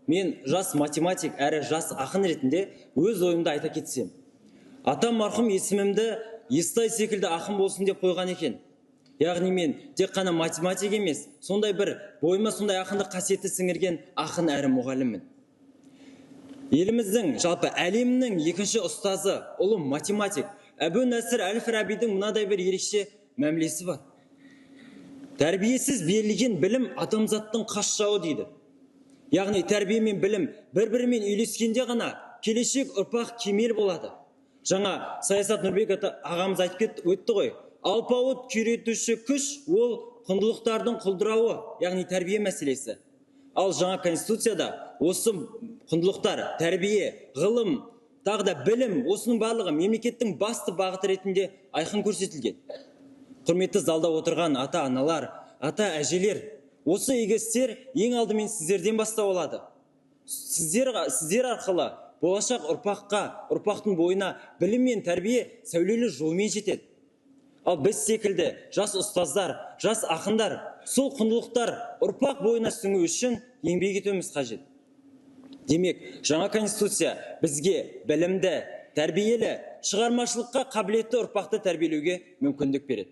мен жас математик әрі жас ақын ретінде өз ойымды айта кетсем. Атам марқұм есімімді Естай секілді ақын болсын деп қойған екен. Яғни мен тек қана математик емес, сондай бір бойыма сондай ақындық қасиетті сіңірген ақын әрі мұғаліммін. Еліміздің, жалпы әлемнің екінші ұстазы, ұлы математик Әбу-Насыр әл-Фарабидің мынадай бір ерекше мәмілесі бар. Тәрбиесіз берілген білім адамзаттың қас жауы дейді. Яғни тәрбие мен білім бір-бірімен үйлескенде ғана келешек ұрпақ кемел болады. Жаңа Саясат Нұрбек ағамыз айтып өтті ғой. Алпауыт күйретуші күш ол құндылықтардың құлдырауы, яғни тәрбие мәселесі. Ал жаңа конституцияда осы құндылықтар, тәрбие, ғылым, тағы да білім, осының барлығы мемлекеттің басты бағыты ретінде айқын көрсетілген. Құрметті залда отырған ата-аналар, ата-әжелер, осы игі істер ең алдымен сіздерден бастау алады. Сіздер арқылы болашақ ұрпақтың бойына білім мен тәрбие сәулелі жолмен жетеді. Ал біз секілді жас ұстаздар, жас ақындар, сол құндылықтар ұрпақ бойына сіңу үшін еңбек етуіміз қажет. Демек, жаңа конституция бізге білімді, тәрбиелі, шығармашылыққа қабілетті ұрпақты тәрбиелеуге мүмкіндік береді.